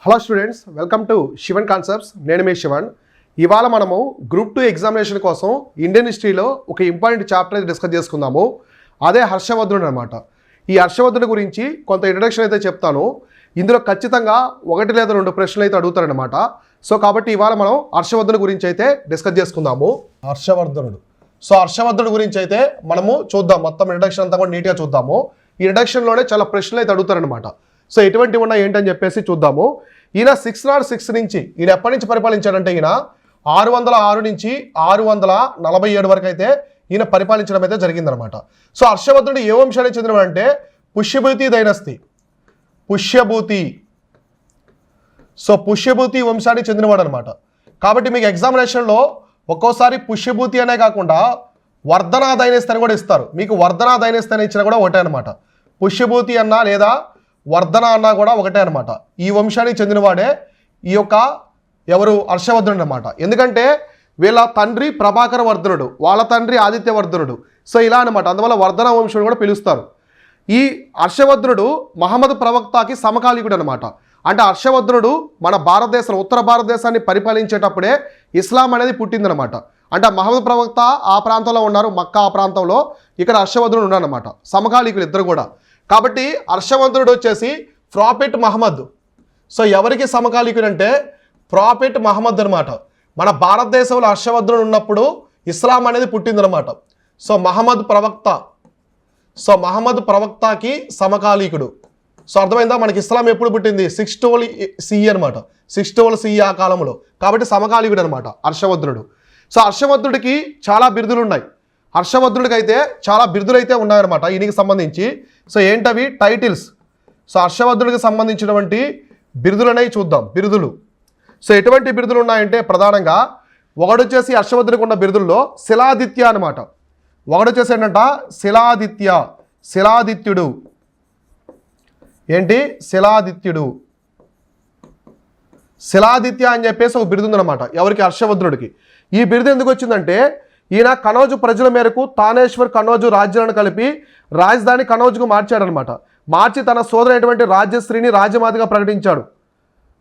Hello students, welcome to Shivan concepts. నేను మీ శివన్. ఇవాళ మనము గ్రూప్ 2 ఎగ్జామినేషన్ కోసం ఇండియన్ హిస్టరీలో ఒక ఇంపార్టెంట్ చాప్టర్ అయితే డిస్కస్ చేసుకుందాము. అదే హర్షవర్ధనుడు అనమాట. ఈ హర్షవర్ధనుడి గురించి కొంత ఇంట్రడక్షన్ అయితే చెప్తాను. ఇందులో ఖచ్చితంగా 1 లేదా 2 ప్రశ్నలు అయితే అడుగుతారనమాట. సో కాబట్టి ఇవాళ మనం హర్షవర్ధనుడి గురించి అయితే డిస్కస్ చేసుకుందాము. హర్షవర్ధనుడి గురించి అయితే మనము చూద్దాం. మొత్తం ఇంట్రడక్షన్ అంతా కూడా నీట్గా చూద్దాము. ఈ ఇంట్రడక్షన్లోనే చాలా ప్రశ్నలు అయితే అడుగుతారనమాట. సో ఎటువంటివి ఉన్నాయి ఏంటని చెప్పేసి చూద్దాము. ఈయన 606 నుంచి ఈయన ఎప్పటి నుంచి పరిపాలించాడంటే ఈయన 606 నుంచి 647 వరకు అయితే ఈయన పరిపాలించడం అయితే జరిగిందనమాట. సో హర్షవర్ధనుడు ఏ వంశానికి చెందినవాడంటే పుష్యభూతి డైనస్టీ. పుష్యభూతి వంశానికి చెందినవాడు అనమాట. కాబట్టి మీకు ఎగ్జామినేషన్లో ఒక్కోసారి పుష్యభూతి అనే కాకుండా వర్ధనా డైనస్టీ అని కూడా ఇస్తారు. మీకు వర్ధనా డైనస్టీ అని ఇచ్చినా కూడా ఒకటే అనమాట. పుష్యభూతి అన్నా లేదా వర్ధన అన్నా కూడా ఒకటే అనమాట. ఈ వంశానికి చెందినవాడే ఈ యొక్క ఎవరు హర్షవర్ధనుడు అనమాట. ఎందుకంటే వీళ్ళ తండ్రి ప్రభాకర వర్ధనుడు, వాళ్ళ తండ్రి ఆదిత్యవర్ధనుడు. సో ఇలా అనమాట. అందువల్ల వర్ధన వంశుడు కూడా పిలుస్తారు. ఈ హర్షవర్ధనుడు మహమ్మద్ ప్రవక్తకి సమకాలీకుడు అనమాట. అంటే హర్షవర్ధనుడు మన భారతదేశం ఉత్తర భారతదేశాన్ని పరిపాలించేటప్పుడే ఇస్లాం అనేది పుట్టిందనమాట. అంటే మహమ్మద్ ప్రవక్త ఆ ప్రాంతంలో ఉన్నారు, మక్కా ఆ ప్రాంతంలో, ఇక్కడ హర్షవర్ధనుడు ఉన్నారనమాట. సమకాలీకులు ఇద్దరు కూడా. కాబట్టి హర్షవర్ధనుడు వచ్చేసి ప్రాఫెట్ మహమ్మద్. సో ఎవరికి సమకాలీకుడు అంటే ప్రాఫెట్ మహమ్మద్ అనమాట. మన భారతదేశంలో హర్షవర్ధనుడు ఉన్నప్పుడు ఇస్లాం అనేది పుట్టిందనమాట. సో మహమ్మద్ ప్రవక్తకి సమకాలీకుడు. సో అర్థమైందా? మనకి ఇస్లాం ఎప్పుడు పుట్టింది? 612 CE అనమాట. 612 CE ఆ కాలంలో. కాబట్టి సమకాలీకుడు అనమాట హర్షవర్ధనుడు. సో హర్షవర్ధనుడికి చాలా బిరుదులు ఉన్నాయి. హర్షవర్ధనుడికి అయితే చాలా బిరుదులు అయితే ఉన్నాయన్నమాట ఈయనకి సంబంధించి. సో ఏంటవి? టైటిల్స్. సో హర్షవర్ధనుడికి సంబంధించినటువంటి బిరుదులు అనేవి చూద్దాం. బిరుదులు. సో ఎటువంటి బిరుదులు ఉన్నాయంటే ప్రధానంగా ఒకడు వచ్చేసి హర్షవర్ధనుడికి ఉన్న బిరుదుల్లో శిలాదిత్య అనమాట. ఒకడు వచ్చేసి ఏంటంట శిలాదిత్యుడు. ఏంటి? శిలాదిత్య అని చెప్పేసి ఒక బిరుదు ఉందన్నమాట. ఎవరికి? హర్షవర్ధనుడికి. ఈ బిరుదు ఎందుకు వచ్చిందంటే ఈయన కనౌజు ప్రజల మేరకు తానేశ్వర్ కనౌజు రాజ్యాలను కలిపి రాజధాని కనౌజుకు మార్చాడనమాట. మార్చి తన సోదరైనటువంటి రాజ్యశ్రీని రాజమాతగా ప్రకటించాడు.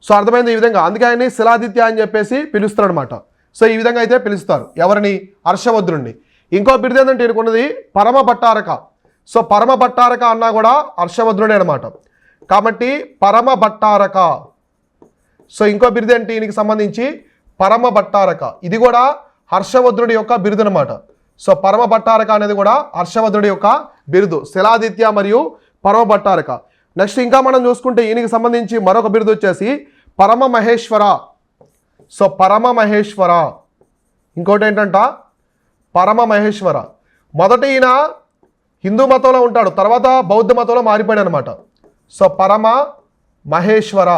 సో అర్థమైంది ఈ విధంగా. అందుకే ఆయన్ని శిలాదిత్య అని చెప్పేసి పిలుస్తారు అనమాట. సో ఈ విధంగా అయితే పిలుస్తారు ఎవరిని? హర్షవర్ధనుడిని. ఇంకో బిరుదు ఏంటంటే ఈయనకున్నది పరమ భట్టారక. సో పరమ భట్టారక అన్నా కూడా హర్షవర్ధనుడే అనమాట. కాబట్టి పరమ భట్టారక. సో ఇంకో బిరుదు ఏంటి ఈయనకి సంబంధించి? పరమ భట్టారక. ఇది కూడా హర్షవర్ధనుడి యొక్క బిరుదు అనమాట. సో పరమ భట్టారక అనేది కూడా హర్షవర్ధనుడి యొక్క బిరుదు. శిలాదిత్య మరియు పరమ భట్టారక. నెక్స్ట్ ఇంకా మనం చూసుకుంటే ఈయనకి సంబంధించి మరొక బిరుదు వచ్చేసి పరమ మహేశ్వర. సో పరమ మహేశ్వర. ఇంకోటి ఏంటంట? పరమ మహేశ్వర. మొదట ఈయన హిందూ మతంలో ఉంటాడు, తర్వాత బౌద్ధ మతంలో మారిపోయాడు అనమాట. సో పరమ మహేశ్వర.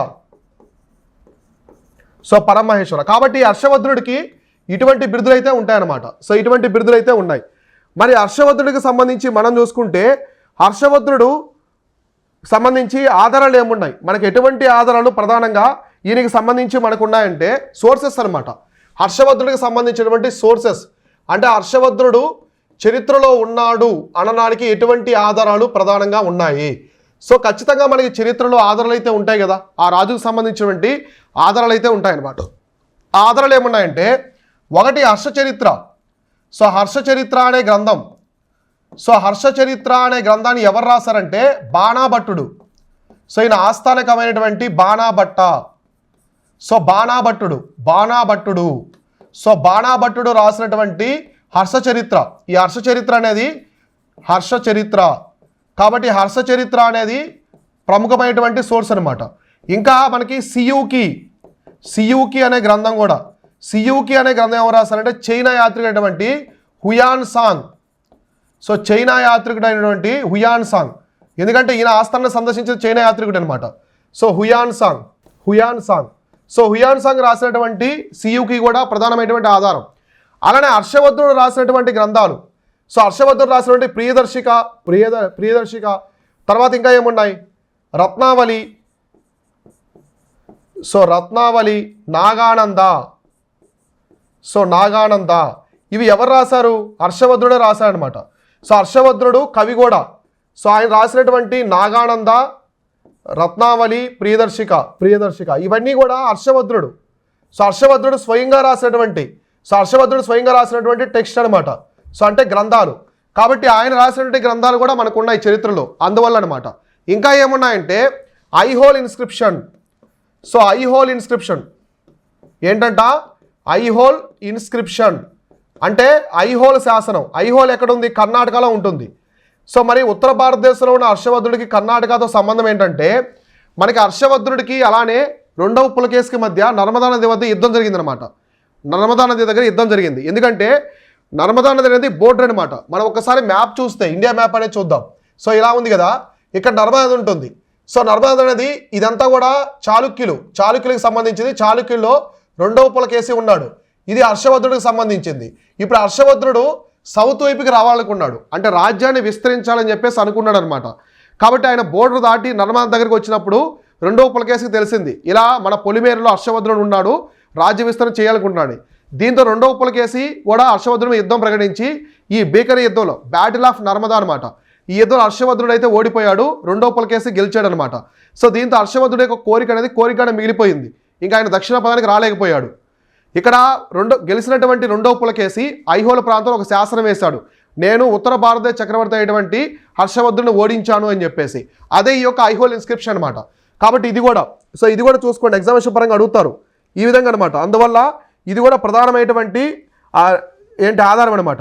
కాబట్టి హర్షవర్ధనుడికి ఇటువంటి బిరుదులు అయితే ఉంటాయన్నమాట. సో ఇటువంటి బిరుదులు అయితే ఉన్నాయి. మరి హర్షవర్ధనుడికి సంబంధించి మనం చూసుకుంటే హర్షవర్ధనుడు సంబంధించి ఆధారాలు ఏమున్నాయి? మనకి ఎటువంటి ఆధారాలు ప్రధానంగా ఈయనకి సంబంధించి మనకు ఉన్నాయంటే సోర్సెస్ అనమాట. హర్షవర్ధనుడికి సంబంధించినటువంటి సోర్సెస్ అంటే హర్షవర్ధనుడు చరిత్రలో ఉన్నాడు అనడానికి ఎటువంటి ఆధారాలు ప్రధానంగా ఉన్నాయి? సో ఖచ్చితంగా మనకి చరిత్రలో ఆధారాలు అయితే ఉంటాయి కదా, ఆ రాజుకు సంబంధించినటువంటి ఆధారాలు అయితే ఉంటాయన్నమాట. ఆధారాలు ఏమున్నాయంటే ఒకటి హర్షచరిత్ర. సో హర్షచరిత్ర అనే గ్రంథం. సో హర్షచరిత్ర అనే గ్రంథాన్ని ఎవరు రాశారంటే బాణాభట్టుడు. సో ఈయన ఆస్థానికమైనటువంటి బాణాభట్ట. సో బాణాభట్టుడు రాసినటువంటి హర్షచరిత్ర. ఈ హర్షచరిత్ర అనేది కాబట్టి హర్షచరిత్ర అనేది ప్రముఖమైనటువంటి సోర్స్ అనమాట. ఇంకా మనకి సియూకి అనే గ్రంథం కూడా. సియూకి అనే గ్రంథం ఎవరు రాస్తారంటే చైనా యాత్రికుడైనటువంటి హుయాన్ సాంగ్. సో చైనా యాత్రికుడైనటువంటి హుయాన్ సాంగ్. ఎందుకంటే ఈయన ఆస్థానాన్ని సందర్శించిన చైనా యాత్రికుడు అనమాట. So Hiuen Tsang. So Hiuen Tsang రాసినటువంటి సియూకి కూడా ప్రధానమైనటువంటి ఆధారం. అలానే హర్షవర్ధనుడు రాసినటువంటి గ్రంథాలు. సో హర్షవర్ధనుడు రాసినటువంటి ప్రియదర్శిక. తర్వాత ఇంకా ఏమున్నాయి? రత్నావళి, నాగానంద. ఇవి ఎవరు రాశారు? హర్షవర్ధనుడే రాశారనమాట. సో హర్షవర్ధనుడు కవి కూడా. సో ఆయన రాసినటువంటి నాగానంద రత్నావళి, ప్రియదర్శిక ఇవన్నీ కూడా హర్షవర్ధనుడు. సో హర్షవర్ధనుడు స్వయంగా రాసినటువంటి టెక్స్ట్ అనమాట. సో అంటే గ్రంథాలు. కాబట్టి ఆయన రాసినటువంటి గ్రంథాలు కూడా మనకున్నాయి చరిత్రలో, అందువల్ల అనమాట. ఇంకా ఏమున్నాయంటే Aihole inscription. So Aihole inscription ఏంటంట? ఐహోల్ ఇన్స్క్రిప్షన్ అంటే ఐహోల్ శాసనం. ఐహోల్ ఎక్కడ ఉంది? కర్ణాటకలో ఉంటుంది. సో మరి ఉత్తర భారతదేశంలో ఉన్న హర్షవర్ధనుడికి కర్ణాటకతో సంబంధం ఏంటంటే, మనకి హర్షవర్ధనుడికి అలానే రెండవ పులకేశికి మధ్య నర్మదా నది వద్ద యుద్ధం జరిగిందనమాట. నర్మదా నది దగ్గర యుద్ధం జరిగింది. ఎందుకంటే నర్మదా నది అనేది బోర్డర్ అనమాట. మనం ఒకసారి మ్యాప్ చూస్తే, ఇండియా మ్యాప్ అనేది చూద్దాం. సో ఇలా ఉంది కదా, ఇక్కడ నర్మదా నది ఉంటుంది. సో నర్మదా నది ఇదంతా కూడా చాళుక్యులకు సంబంధించింది. చాళుక్యుల్లో రెండవ పులకేశి ఉన్నాడు. ఇది హర్షవర్ధనుడికి సంబంధించింది. ఇప్పుడు హర్షవర్ధనుడు సౌత్ వైపుకి రావాలనుకున్నాడు, అంటే రాజ్యాన్ని విస్తరించాలని చెప్పేసి అనుకున్నాడు అనమాట. కాబట్టి ఆయన బోర్డర్ దాటి నర్మదా దగ్గరికి వచ్చినప్పుడు రెండవ పులకేశికి తెలిసింది, ఇలా మన పొలిమేరులో హర్షవర్ధనుడు ఉన్నాడు, రాజ్య విస్తరణ చేయాలనుకుంటున్నాడు. దీంతో రెండవ పులకేశి కూడా హర్షవర్ధనుడు యుద్ధం ప్రకటించి ఈ భీకర యుద్ధంలో, బ్యాటిల్ ఆఫ్ నర్మదా అనమాట, ఈ యుద్ధంలో హర్షవర్ధనుడు అయితే ఓడిపోయాడు, రెండవ పులకేశి గెలిచాడు అనమాట. సో దీంతో హర్షవర్ధనుడి యొక్క కోరిక మిగిలిపోయింది. ఇంకా ఆయన దక్షిణ పదానికి రాలేకపోయాడు. ఇక్కడ గెలిచినటువంటి రెండవ పులకేశి ఐహోల్ ప్రాంతంలో ఒక శాసనం వేశాడు, నేను ఉత్తర భారతదేశ చక్రవర్తి అయినటువంటి హర్షవర్ధనుడిని ఓడించాను అని చెప్పేసి. అదే ఈ యొక్క ఐహోల్ ఇన్స్క్రిప్షన్ అనమాట. కాబట్టి ఇది కూడా చూసుకోండి, ఎగ్జామినేషన్ పరంగా అడుగుతారు ఈ విధంగా అనమాట. అందువల్ల ఇది కూడా ప్రధానమైనటువంటి ఆధారం అనమాట.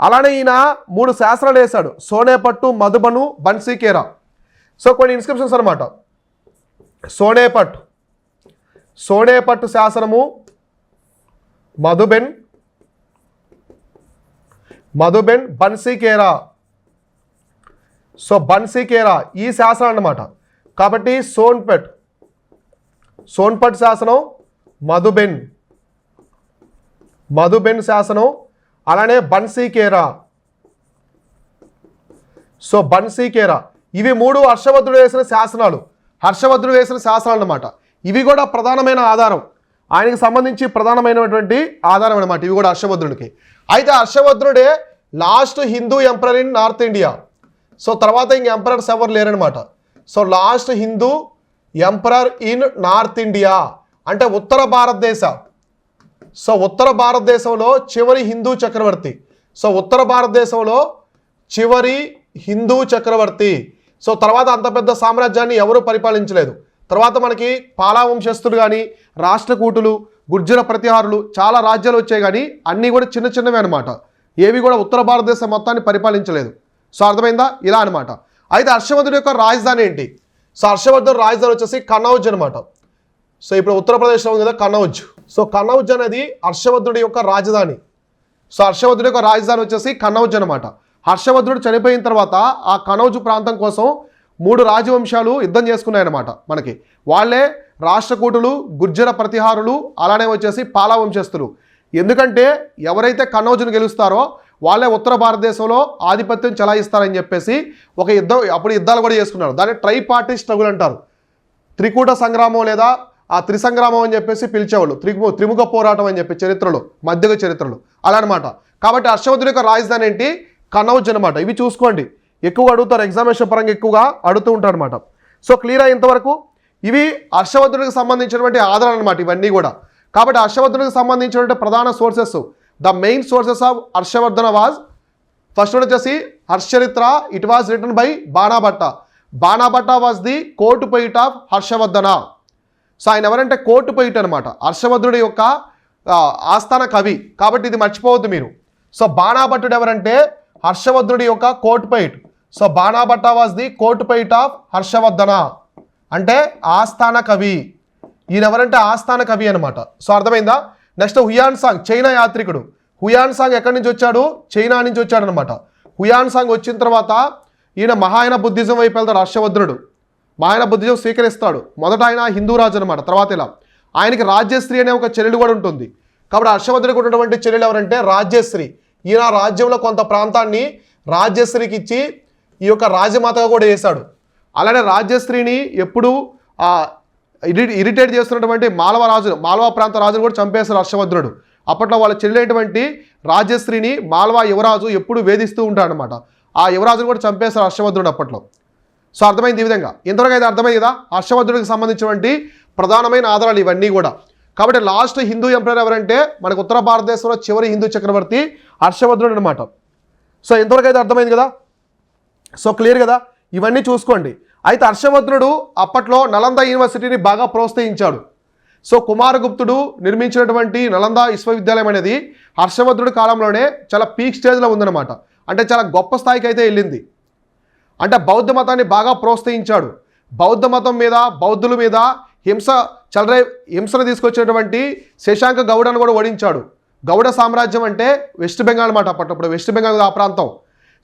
అలానే ఈయన 3 శాసనాలు వేశాడు, సోనేపట్టు, మధుబను, బన్సీకేరా. సో కొన్ని ఇన్స్క్రిప్షన్స్ అనమాట. సోనేపట్టు శాసనము, మధుబెన్, బన్సీకేరా. సో బన్సీకేరా ఈ శాసనం అన్నమాట. కాబట్టి సోన్పట్ శాసనం, మధుబెన్ శాసనం, అలానే బన్సీకేరా. సో బన్సీకేరా ఇవి 3 హర్షవర్ధనుడు వేసిన శాసనాలు అన్నమాట. ఇవి కూడా ప్రధానమైన ఆధారం, ఆయనకి సంబంధించి ప్రధానమైనటువంటి ఆధారం అనమాట. ఇవి కూడా హర్షవర్ధనుడికి. అయితే హర్షవర్ధనుడే last Hindu emperor in north India. So తర్వాత ఇంక ఎంపరర్స్ ఎవరు లేరనమాట. So last Hindu emperor in north India అంటే ఉత్తర భారతదేశంలో చివరి హిందూ చక్రవర్తి. సో తర్వాత అంత పెద్ద సామ్రాజ్యాన్ని ఎవరు పరిపాలించలేదు. తర్వాత మనకి పాలా వంశస్థులు కానీ, రాష్ట్రకూటులు, గుర్జర ప్రతిహారులు, చాలా రాజ్యాలు వచ్చాయి, కానీ అన్నీ కూడా చిన్నవే అనమాట. ఏవి కూడా ఉత్తర భారతదేశం మొత్తాన్ని పరిపాలించలేదు. సో అర్థమైందా? ఇలా అనమాట. అయితే హర్షవర్ధనుడి యొక్క రాజధాని ఏంటి? సో హర్షవర్ధన్ రాజధాని వచ్చేసి కనౌజ్ అనమాట. సో ఇప్పుడు ఉత్తరప్రదేశ్లో ఉంది కదా కనౌజ్. సో కనౌజ్ అనేది హర్షవర్ధనుడి యొక్క రాజధాని. సో హర్షవర్ధనుడి యొక్క రాజధాని వచ్చేసి కనౌజ్ అనమాట. హర్షవర్ధనుడు చనిపోయిన తర్వాత ఆ కనౌజ్ ప్రాంతం కోసం 3 రాజవంశాలు యుద్ధం చేసుకున్నాయన్నమాట. మనకి వాళ్ళే రాష్ట్రకూటులు, గుర్జర ప్రతిహారులు, అలానే వచ్చేసి పాలా వంశస్థులు. ఎందుకంటే ఎవరైతే కనౌజ్ను గెలుస్తారో వాళ్ళే ఉత్తర భారతదేశంలో ఆధిపత్యం చెలాయిస్తారని చెప్పేసి ఒక అప్పుడు యుద్ధాలు కూడా చేసుకున్నారు. దాన్ని ట్రైపార్టీ స్ట్రగుల్ అంటారు. త్రికూట సంగ్రామం లేదా ఆ త్రిసంగ్రామం అని చెప్పేసి పిలిచేవాళ్ళు. త్రిముఖ పోరాటం అని చెప్పి మధ్యగ చరిత్రలో అలా అనమాట. కాబట్టి హర్షవర్ధనుడి యొక్క రాజధాని ఏంటి? కనౌజ్ అనమాట. ఇవి చూసుకోండి, ఎక్కువగా అడుగుతారు, ఎగ్జామినేషన్ పరంగా ఎక్కువగా అడుగుతూ ఉంటారు అనమాట. సో క్లియర్ అయ్యేంతవరకు ఇవి హర్షవర్ధనుడికి సంబంధించినటువంటి ఆధారాలు అనమాట ఇవన్నీ కూడా. కాబట్టి హర్షవర్ధనుడికి సంబంధించినటువంటి ప్రధాన sources, the main sources of Harshavardhana was, first వచ్చేసి Harshacharita. It was written by Banabhatta was the court poet of Harshavardhana. So ఆయన ఎవరంటే కోర్టు పొయిట్ అనమాట, హర్షవర్ధనుడి యొక్క ఆస్థాన కవి. కాబట్టి ఇది మర్చిపోవద్దు మీరు. సో బాణాభట్టుడు ఎవరంటే హర్షవర్ధనుడి యొక్క court poet. So Banabhatta was the court poet of Harshavardhana అంటే ఆస్థాన కవి. ఈయన ఎవరంటే ఆస్థాన కవి అనమాట. సో అర్థమైందా? నెక్స్ట్ హుయాన్ సాంగ్, చైనా యాత్రికుడు. హుయాన్ సాంగ్ ఎక్కడి నుంచి వచ్చాడు? చైనా నుంచి వచ్చాడు అనమాట. హుయాన్ సాంగ్ వచ్చిన తర్వాత ఈయన మహాయాన బుద్ధిజం వైపు వెళ్తాడు. హర్షవర్ధనుడు మహాయాన బుద్ధిజం స్వీకరిస్తాడు. మొదట ఆయన హిందూ రాజు అనమాట. తర్వాత ఇలా ఆయనకి రాజ్యశ్రీ అనే ఒక చెల్లెలు కూడా ఉంటుంది. కాబట్టి హర్షవర్ధనుడికి ఉన్నటువంటి చెల్లెలు ఎవరంటే రాజ్యశ్రీ. ఈయన రాజ్యంలో కొంత ప్రాంతాన్ని రాజ్యశ్రీకి ఇచ్చి ఈ యొక్క రాజమాతగా కూడా వేశాడు. అలానే రాజ్యశ్రీని ఎప్పుడు ఇరిటేట్ చేస్తున్నటువంటి మాల్వా ప్రాంత రాజును కూడా చంపేశారు హర్షవర్ధనుడు. అప్పట్లో వాళ్ళ చెల్లెటువంటి రాజ్యశ్రీని మాల్వా యువరాజు ఎప్పుడు వేధిస్తూ ఉంటాడనమాట. ఆ యువరాజును కూడా చంపేశారు హర్షవర్ధనుడు అప్పట్లో. సో అర్థమైంది ఈ విధంగా. ఇంతవరకు అయితే అర్థమైంది కదా హర్షవర్ధనుడికి సంబంధించినటువంటి ప్రధానమైన ఆధారాలు ఇవన్నీ కూడా. కాబట్టి లాస్ట్ హిందూ ఎంపరర్ ఎవరంటే మనకు ఉత్తర భారతదేశంలో చివరి హిందూ చక్రవర్తి హర్షవర్ధనుడు అనమాట. సో ఇంతవరకు అయితే అర్థమైంది కదా. సో క్లియర్ కదా, ఇవన్నీ చూసుకోండి. అయితే హర్షవర్ధనుడు అప్పట్లో నలంద యూనివర్సిటీని బాగా ప్రోత్సహించాడు. సో కుమారగుప్తుడు నిర్మించినటువంటి నలంద విశ్వవిద్యాలయం అనేది హర్షవర్ధనుడి కాలంలోనే చాలా పీక్ స్టేజ్లో ఉందన్నమాట. అంటే చాలా గొప్ప స్థాయికి అయితే వెళ్ళింది. అంటే బౌద్ధ మతాన్ని బాగా ప్రోత్సహించాడు. బౌద్ధ మతం మీద బౌద్ధుల మీద హింసను తీసుకొచ్చినటువంటి శశాంక గౌడను కూడా ఓడించాడు. గౌడ సామ్రాజ్యం అంటే వెస్ట్ బెంగాల్ అనమాట. అప్పట్లో వెస్ట్ బెంగాల్ ఆ ప్రాంతం.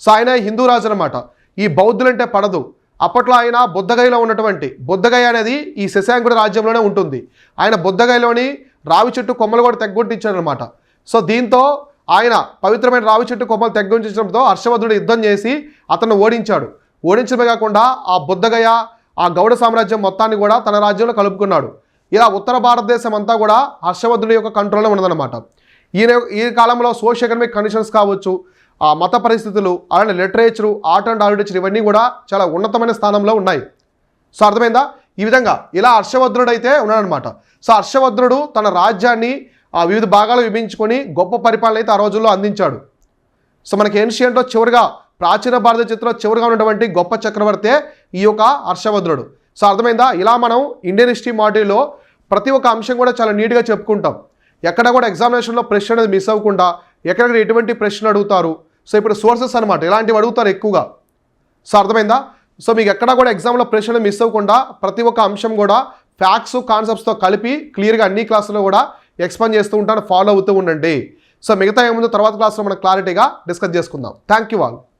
సో ఆయన హిందూ రాజు అనమాట. ఈ బౌద్ధులంటే పడదు. అప్పట్లో ఆయన బుద్ధగయలో ఉన్నటువంటి బుద్ధగయ అనేది ఈ శశాంకుడి రాజ్యంలోనే ఉంటుంది. ఆయన బుద్ధగయలోని రావి చెట్టు కొమ్మలు కూడా తెగ్గొట్టించాడు అనమాట. సో దీంతో ఆయన పవిత్రమైన రావి చెట్టు కొమ్మలు తెగ్గొట్టించడంతో హర్షవర్ధనుడు యుద్ధం చేసి అతను ఓడించాడు. ఓడించడమే కాకుండా ఆ బుద్ధగయ ఆ గౌడ సామ్రాజ్యం మొత్తాన్ని కూడా తన రాజ్యంలో కలుపుకున్నాడు. ఇలా ఉత్తర భారతదేశం అంతా కూడా హర్షవర్ధనుడి యొక్క కంట్రోల్లో ఉన్నదన్నమాట. ఈ కాలంలో సోషల్ ఎకనామిక్ కండిషన్స్ కావచ్చు, ఆ మత పరిస్థితులు, అలానే లిటరేచరు, ఆర్ట్ అండ్ ఆర్కిటెక్చర్ ఇవన్నీ కూడా చాలా ఉన్నతమైన స్థానంలో ఉన్నాయి. సో అర్థమైందా? ఈ విధంగా ఇలా హర్షవర్ధనుడు అయితే ఉన్నాడనమాట. సో హర్షవర్ధనుడు తన రాజ్యాన్ని వివిధ భాగాలు విభజించుకొని గొప్ప పరిపాలన అయితే ఆ రోజుల్లో అందించాడు. సో మనకి ఏన్షియంట్లో చివరిగా ప్రాచీన భారత చరిత్రలో చివరిగా ఉన్నటువంటి గొప్ప చక్రవర్తే ఈ యొక్క హర్షవర్ధనుడు. సో అర్థమైందా? ఇలా మనం ఇండియన్ హిస్టరీ మాడ్యూల్లో ప్రతి ఒక్క అంశం కూడా చాలా నీట్గా చెప్పుకుంటాం. ఎక్కడ కూడా ఎగ్జామినేషన్లో ప్రశ్న అనేది మిస్ అవ్వకుండా ఎక్కడ ఎటువంటి ప్రశ్నలు అడుగుతారు. సో ఇప్పుడు సోర్సెస్ అనమాట ఇలాంటివి అడుగుతారు ఎక్కువగా. సో అర్థమైందా? సో మీకు ఎక్కడా కూడా ఎగ్జామ్లో ప్రశ్నలు మిస్ అవ్వకుండా ప్రతి ఒక్క అంశం కూడా ఫ్యాక్ట్స్ కాన్సెప్ట్స్తో కలిపి క్లియర్గా అన్ని క్లాసులో కూడా ఎక్స్ప్లెయిన్ చేస్తూ ఉంటాను. ఫాలో అవుతూ ఉండండి. సో మిగతా ఏముందో తర్వాత క్లాస్లో మనం క్లారిటీగా డిస్కస్ చేసుకుందాం. Thank you all.